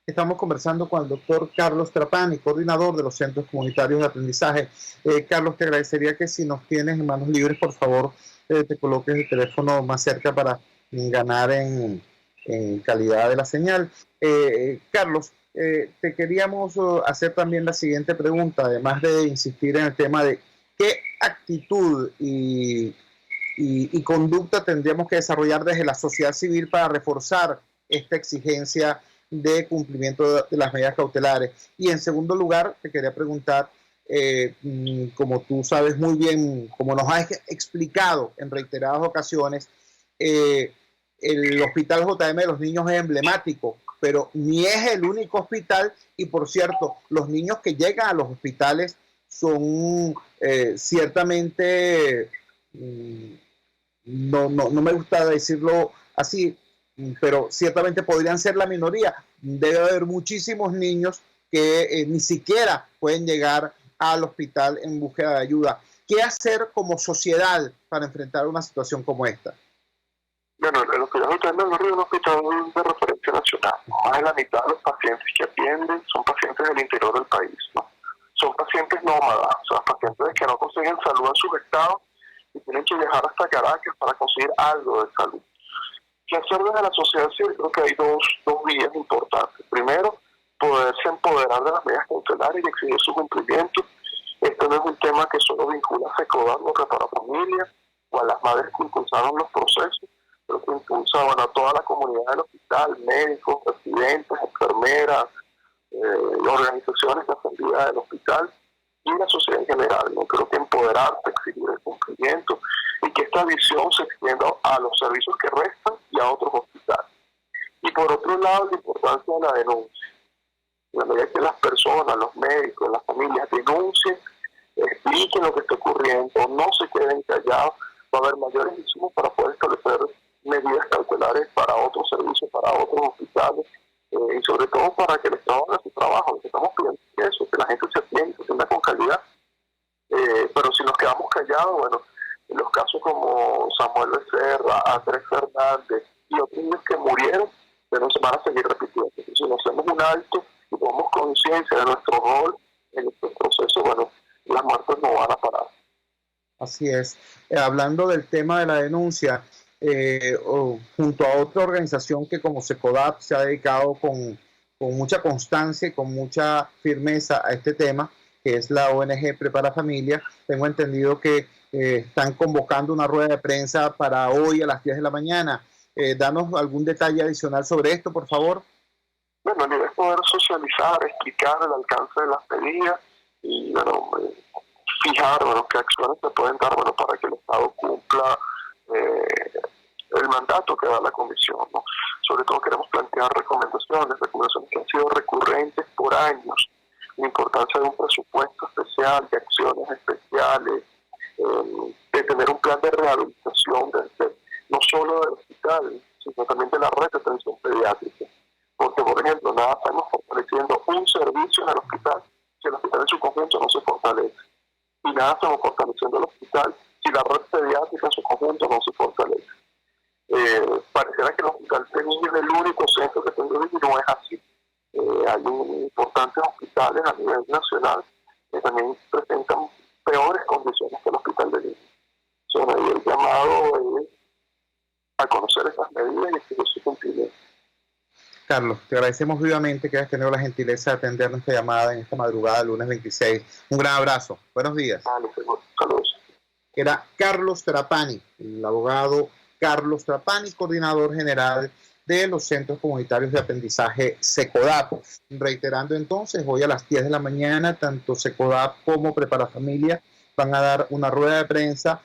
Estamos conversando con el doctor Carlos Trapani, coordinador de los Centros Comunitarios de Aprendizaje. Carlos, te agradecería que si nos tienes en manos libres, por favor, te coloques el teléfono más cerca para ganar en calidad de la señal. Carlos, te queríamos hacer también la siguiente pregunta, además de insistir en el tema de qué actitud y conducta tendríamos que desarrollar desde la sociedad civil para reforzar esta exigencia de cumplimiento de las medidas cautelares. Y en segundo lugar, te quería preguntar, como tú sabes muy bien, como nos has explicado en reiteradas ocasiones, el Hospital JM de los Niños es emblemático, pero ni es el único hospital, y por cierto, los niños que llegan a los hospitales son ciertamente, no me gusta decirlo así, pero ciertamente podrían ser la minoría. Debe haber muchísimos niños que ni siquiera pueden llegar al hospital en búsqueda de ayuda. ¿Qué hacer como sociedad para enfrentar una situación como esta? Bueno, el Hospital JM de los Ríos es un hospital de referencia nacional. Más de la mitad de los pacientes que atienden son pacientes del interior del país, ¿no? Son pacientes nómadas, son pacientes que no consiguen salud en sus estados y tienen que viajar hasta Caracas para conseguir algo de salud. ¿Qué hacer desde la sociedad civil? Creo que hay dos vías importantes. Primero, poderse empoderar de las medidas cautelares y exigir su cumplimiento. Esto no es un tema que solo vincula a SECODAP o a la familia o a las madres que impulsaron los procesos, pero que impulsa a toda la comunidad del hospital, médicos, residentes, enfermeras, organizaciones de asamblea del hospital y la sociedad en general. ¿No? Creo que empoderarse, exigir el cumplimiento y que esta visión se extienda a los servicios que restan y a otros hospitales. Y por otro lado, la importancia de la denuncia. La medida que las personas, los médicos, las familias denuncien, expliquen lo que está ocurriendo, no se queden callados, va a haber mayores insumos para poder establecer medidas cautelares para otros servicios, para otros hospitales, y sobre todo para que el Estado haga su trabajo. Lo que estamos pidiendo es eso, que la gente se atienda, se atienda con calidad. Pero si nos quedamos callados, bueno, en los casos como Samuel Becerra, Andrés Fernández y otros niños que murieron, pero se van a seguir repitiendo. Si nos hacemos un alto y tomamos conciencia de nuestro rol en este proceso, bueno, las muertes no van a parar. Así es. Hablando del tema de la denuncia, junto a otra organización que como SECODAP se ha dedicado con mucha constancia y con mucha firmeza a este tema, que es la ONG Prepara Familia, tengo entendido que están convocando una rueda de prensa para hoy a las 10 de la mañana. Danos algún detalle adicional sobre esto, por favor. Bueno, la idea es poder socializar, explicar el alcance de las medidas y fijar qué acciones se pueden dar para que el Estado cumpla el mandato que da la Comisión, ¿no? Sobre todo queremos plantear recomendaciones que han sido recurrentes por años, la importancia de un presupuesto especial, de acciones especiales, de tener un plan de rehabilitación no solo del hospital, sino también de la red de atención pediátrica. Porque, por ejemplo, nada estamos fortaleciendo un servicio en el hospital si el hospital en su conjunto no se fortalece. Y nada estamos fortaleciendo el hospital si la red pediátrica en su conjunto no se fortalece. Pareciera que el hospital es el único centro que tengo y no es así. Hay importantes hospitales a nivel nacional que también presentan peores condiciones que el hospital de niños. Y el llamado es a conocer esas medidas y que se cumplen. Carlos, te agradecemos vivamente que hayas tenido la gentileza de atender nuestra llamada en esta madrugada, lunes 26. Un gran abrazo. Buenos días. Saludos. Era Carlos Trapani, el abogado Carlos Trapani, coordinador general de los Centros Comunitarios de Aprendizaje SECODAP. Reiterando entonces, hoy a las 10 de la mañana, tanto SECODAP como Prepara Familia van a dar una rueda de prensa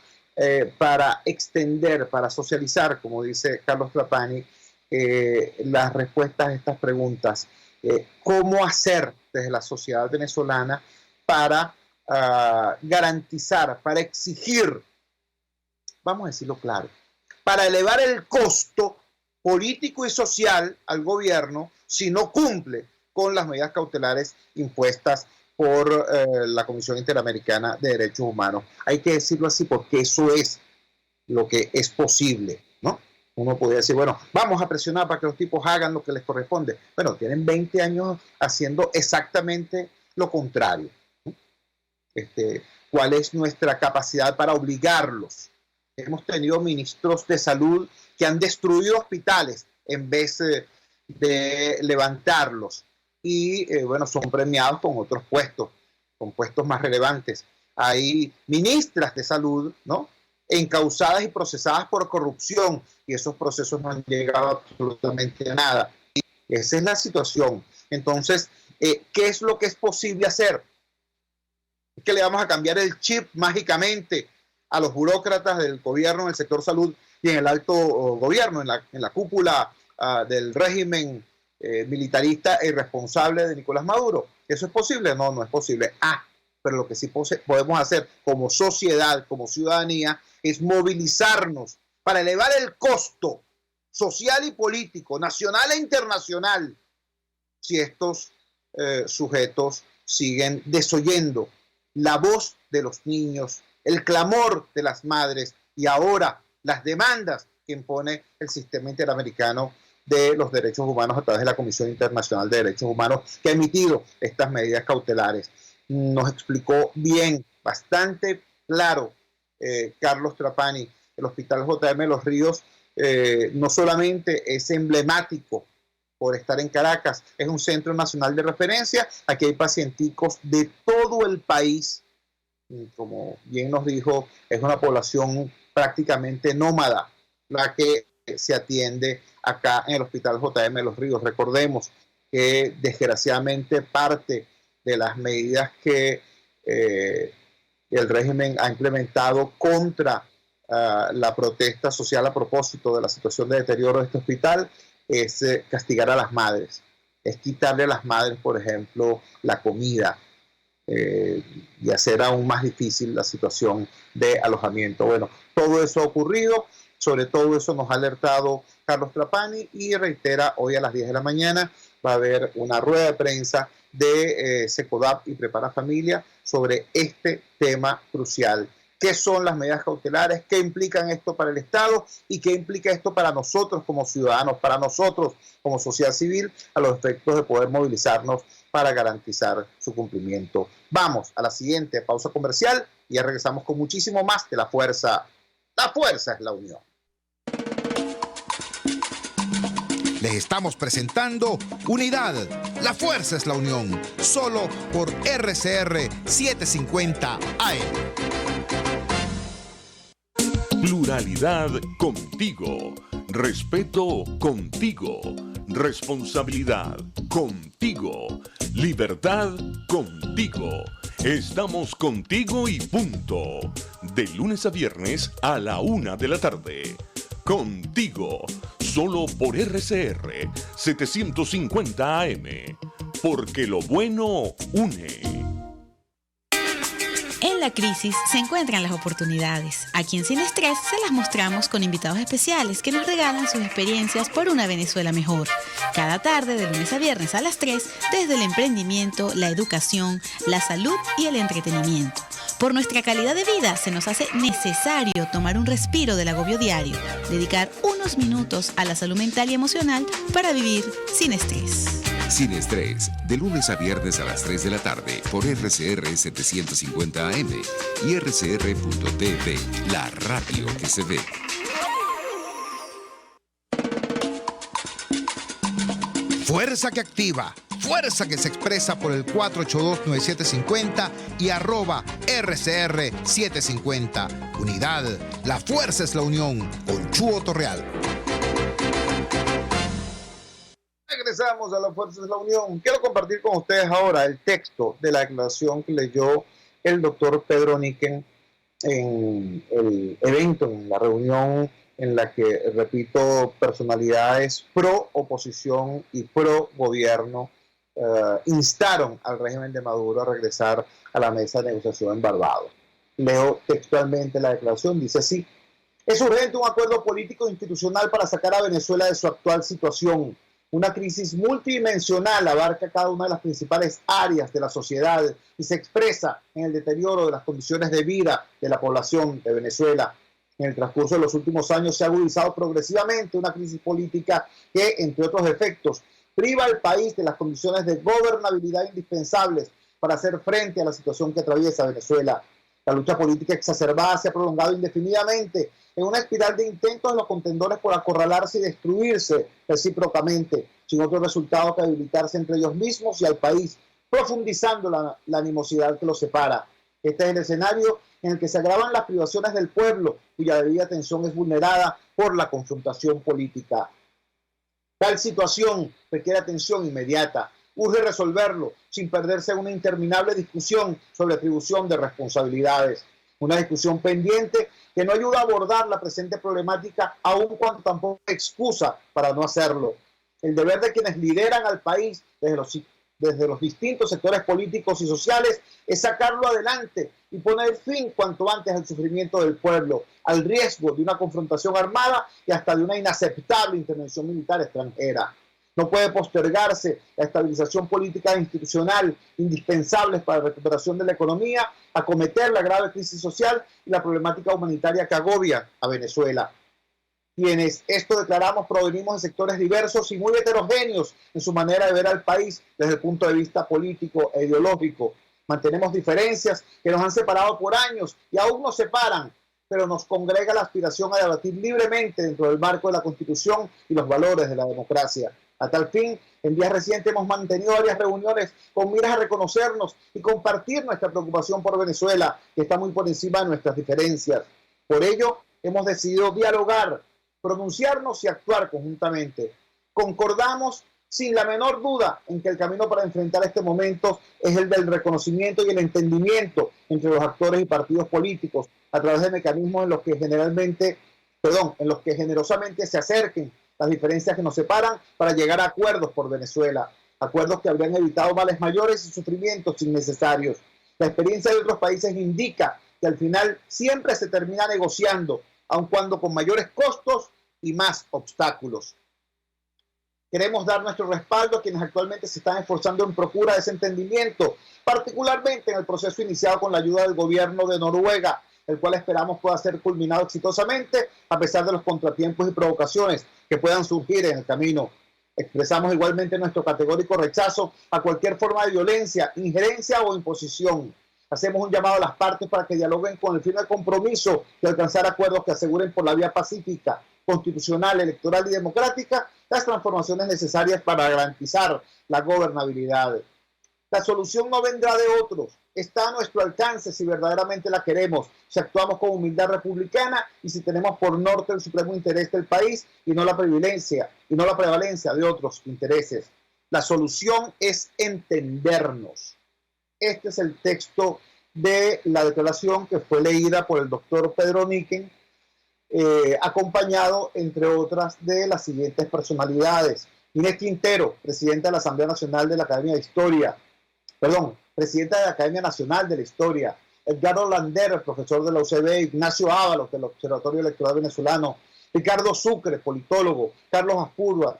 para extender, para socializar, como dice Carlos Trapani, las respuestas a estas preguntas. ¿Cómo hacer desde la sociedad venezolana para garantizar, para exigir, vamos a decirlo claro, para elevar el costo político y social al gobierno si no cumple con las medidas cautelares impuestas por la Comisión Interamericana de Derechos Humanos? Hay que decirlo así porque eso es lo que es posible, ¿no? Uno podría decir, bueno, vamos a presionar para que los tipos hagan lo que les corresponde. Bueno, tienen 20 años haciendo exactamente lo contrario, ¿no? ¿Cuál es nuestra capacidad para obligarlos? Hemos tenido ministros de salud que han destruido hospitales en vez de levantarlos. Y, bueno, son premiados con otros puestos, con puestos más relevantes. Hay ministras de salud, ¿no?, encausadas y procesadas por corrupción, y esos procesos no han llegado absolutamente a nada. Y esa es la situación. Entonces, ¿qué es lo que es posible hacer? ¿Es que le vamos a cambiar el chip mágicamente a los burócratas del gobierno en el sector salud y en el alto gobierno, en la cúpula del régimen militarista e irresponsable de Nicolás Maduro? ¿Eso es posible? No, no es posible. Pero lo que sí podemos hacer como sociedad, como ciudadanía, es movilizarnos para elevar el costo social y político, nacional e internacional, si estos sujetos siguen desoyendo la voz de los niños, el clamor de las madres y ahora las demandas que impone el sistema interamericano de los derechos humanos a través de la Comisión Internacional de Derechos Humanos, que ha emitido estas medidas cautelares. Nos explicó bien, bastante claro, Carlos Trapani. El Hospital JM Los Ríos no solamente es emblemático por estar en Caracas, es un centro nacional de referencia. Aquí hay pacienticos de todo el país. Como bien nos dijo, es una población prácticamente nómada la que se atiende acá en el Hospital JM Los Ríos. Recordemos que desgraciadamente parte de las medidas que el régimen ha implementado contra la protesta social a propósito de la situación de deterioro de este hospital es castigar a las madres, es quitarle a las madres, por ejemplo, la comida y hacer aún más difícil la situación de alojamiento. Bueno, todo eso ha ocurrido, sobre todo eso nos ha alertado Carlos Trapani y reitera, hoy a las 10 de la mañana va a haber una rueda de prensa de SECODAP y Prepara Familia sobre este tema crucial. ¿Qué son las medidas cautelares? ¿Qué implican esto para el Estado? ¿Y qué implica esto para nosotros como ciudadanos, para nosotros como sociedad civil, a los efectos de poder movilizarnos para garantizar su cumplimiento? Vamos a la siguiente pausa comercial y ya regresamos con muchísimo más de La Fuerza. La fuerza es la unión. Les estamos presentando Unidad. La fuerza es la unión. Solo por RCR 750 AM. Pluralidad contigo. Respeto contigo. Responsabilidad contigo. Libertad contigo. Estamos contigo y punto. De lunes a viernes a la 1 de la tarde. Contigo. Solo por RCR 750 AM. porque lo bueno une. En la crisis se encuentran las oportunidades. Aquí en Sin Estrés se las mostramos con invitados especiales que nos regalan sus experiencias por una Venezuela mejor. Cada tarde, de lunes a viernes a las 3, desde el emprendimiento, la educación, la salud y el entretenimiento. Por nuestra calidad de vida se nos hace necesario tomar un respiro del agobio diario, dedicar unos minutos a la salud mental y emocional para vivir sin estrés. Sin Estrés, de lunes a viernes a las 3 de la tarde por RCR 750 AM y rcr.tv, la radio que se ve. Fuerza que activa, fuerza que se expresa por el 482-9750 y @RCR750. Unidad, la fuerza es la unión, con Chuo Torreal. Regresamos a la Fuerza de la Unión. Quiero compartir con ustedes ahora el texto de la declaración que leyó el doctor Pedro Niken en el evento, en la reunión en la que, repito, personalidades pro oposición y pro gobierno instaron al régimen de Maduro a regresar a la mesa de negociación en Barbados. Leo textualmente la declaración, dice así: es urgente un acuerdo político e institucional para sacar a Venezuela de su actual situación. Una crisis multidimensional abarca cada una de las principales áreas de la sociedad y se expresa en el deterioro de las condiciones de vida de la población de Venezuela. En el transcurso de los últimos años se ha agudizado progresivamente una crisis política que, entre otros efectos, priva al país de las condiciones de gobernabilidad indispensables para hacer frente a la situación que atraviesa Venezuela. La lucha política exacerbada se ha prolongado indefinidamente en una espiral de intentos de los contendores por acorralarse y destruirse recíprocamente, sin otro resultado que debilitarse entre ellos mismos y al país, profundizando la animosidad que los separa. Este es el escenario en el que se agravan las privaciones del pueblo, cuya debida atención es vulnerada por la confrontación política. Tal situación requiere atención inmediata. Urge resolverlo sin perderse en una interminable discusión sobre atribución de responsabilidades. Una discusión pendiente que no ayuda a abordar la presente problemática, aun cuando tampoco hay excusa para no hacerlo. El deber de quienes lideran al país desde los distintos sectores políticos y sociales es sacarlo adelante y poner fin cuanto antes al sufrimiento del pueblo, al riesgo de una confrontación armada y hasta de una inaceptable intervención militar extranjera. No puede postergarse la estabilización política e institucional indispensables para la recuperación de la economía, acometer la grave crisis social y la problemática humanitaria que agobia a Venezuela. Quienes esto declaramos provenimos de sectores diversos y muy heterogéneos en su manera de ver al país desde el punto de vista político e ideológico. Mantenemos diferencias que nos han separado por años y aún nos separan, pero nos congrega la aspiración a debatir libremente dentro del marco de la Constitución y los valores de la democracia. A tal fin, en días recientes hemos mantenido varias reuniones con miras a reconocernos y compartir nuestra preocupación por Venezuela, que está muy por encima de nuestras diferencias. Por ello, hemos decidido dialogar, pronunciarnos y actuar conjuntamente. Concordamos sin la menor duda en que el camino para enfrentar este momento es el del reconocimiento y el entendimiento entre los actores y partidos políticos a través de mecanismos en los que generosamente se acerquen las diferencias que nos separan para llegar a acuerdos por Venezuela, acuerdos que habrían evitado males mayores y sufrimientos innecesarios. La experiencia de otros países indica que al final siempre se termina negociando, aun cuando con mayores costos y más obstáculos. Queremos dar nuestro respaldo a quienes actualmente se están esforzando en procura de ese entendimiento, particularmente en el proceso iniciado con la ayuda del gobierno de Noruega, el cual esperamos pueda ser culminado exitosamente a pesar de los contratiempos y provocaciones que puedan surgir en el camino. Expresamos igualmente nuestro categórico rechazo a cualquier forma de violencia, injerencia o imposición. Hacemos un llamado a las partes para que dialoguen con el firme compromiso de alcanzar acuerdos que aseguren por la vía pacífica, constitucional, electoral y democrática las transformaciones necesarias para garantizar la gobernabilidad. La solución no vendrá de otros, está a nuestro alcance si verdaderamente la queremos, si actuamos con humildad republicana y si tenemos por norte el supremo interés del país y no la prevalencia de otros intereses. La solución es entendernos. Este es el texto de la declaración que fue leída por el doctor Pedro Niken, acompañado, entre otras, de las siguientes personalidades: Inés Quintero, presidenta de la Asamblea Nacional de la Academia de Historia, presidenta de la Academia Nacional de la Historia, Edgardo Lander, profesor de la UCB, Ignacio Ábalos, del Observatorio Electoral Venezolano, Ricardo Sucre, politólogo, Carlos Aspurua,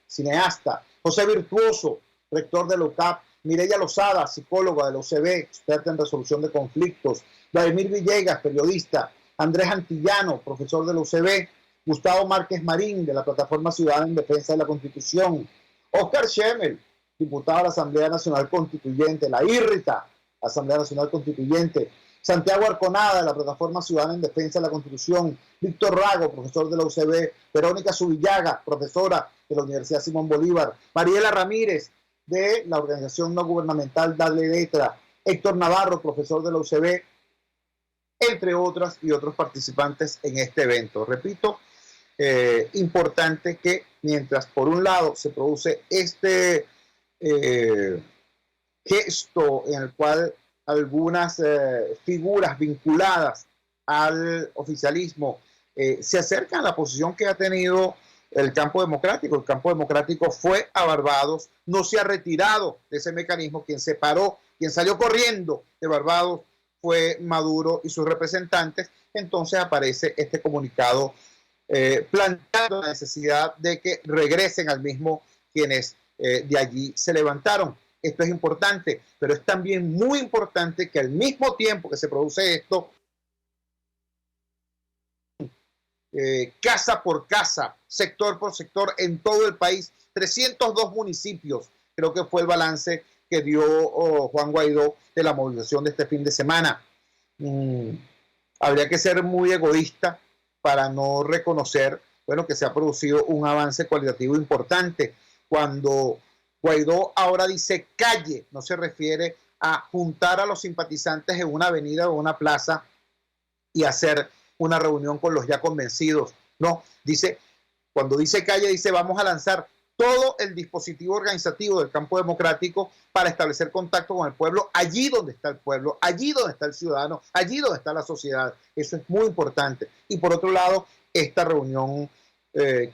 cineasta, José Virtuoso, rector de la UCAP, Mireya Lozada, psicóloga de la UCB, experta en resolución de conflictos, Vladimir Villegas, periodista, Andrés Antillano, profesor de la UCB, Gustavo Márquez Marín, de la Plataforma Ciudadana en Defensa de la Constitución, Oscar Schemmel, diputado de la Asamblea Nacional Constituyente, la IRRITA, Asamblea Nacional Constituyente, Santiago Arconada, de la Plataforma Ciudadana en Defensa de la Constitución, Víctor Rago, profesor de la UCB, Verónica Subillaga, profesora de la Universidad Simón Bolívar, Mariela Ramírez, de la organización no gubernamental Dale Letra, Héctor Navarro, profesor de la UCB, entre otras y otros participantes en este evento. Repito, importante que mientras por un lado se produce este gesto en el cual algunas figuras vinculadas al oficialismo se acercan a la posición que ha tenido el campo democrático. El campo democrático fue a Barbados, no se ha retirado de ese mecanismo. Quien se paró, quien salió corriendo de Barbados fue Maduro y sus representantes. Entonces aparece este comunicado planteando la necesidad de que regresen al mismo quienes de allí se levantaron. Esto es importante, pero es también muy importante que al mismo tiempo que se produce esto, casa por casa, sector por sector, en todo el país, 302 municipios, creo que fue el balance que dio Juan Guaidó de la movilización de este fin de semana. Habría que ser muy egoísta para no reconocer, bueno, que se ha producido un avance cualitativo importante. Cuando Guaidó ahora dice calle, no se refiere a juntar a los simpatizantes en una avenida o una plaza y hacer una reunión con los ya convencidos. No, dice, cuando dice calle, dice vamos a lanzar todo el dispositivo organizativo del campo democrático para establecer contacto con el pueblo, allí donde está el pueblo, allí donde está el ciudadano, allí donde está la sociedad. Eso es muy importante. Y por otro lado, esta reunión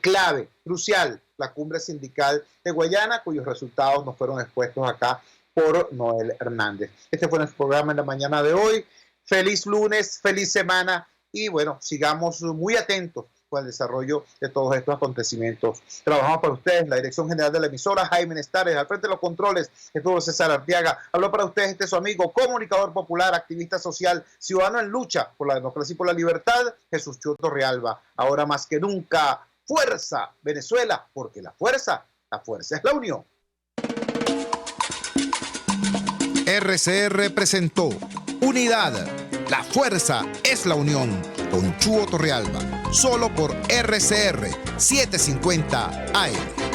clave, crucial, la cumbre sindical de Guayana, cuyos resultados nos fueron expuestos acá por Noel Hernández. Este fue nuestro programa en la mañana de hoy. Feliz lunes, feliz semana y bueno, sigamos muy atentos con el desarrollo de todos estos acontecimientos. Trabajamos para ustedes, la dirección general de la emisora, Jaime Nestares, al frente de los controles, estuvo César Arteaga. Habló para ustedes este su amigo, comunicador popular, activista social, ciudadano en lucha por la democracia y por la libertad, Jesús Chua Torrealba. Ahora más que nunca, fuerza Venezuela, porque la fuerza es la unión. RCR presentó Unidad, la fuerza es la unión, con Chua Torrealba, solo por RCR 750 AM.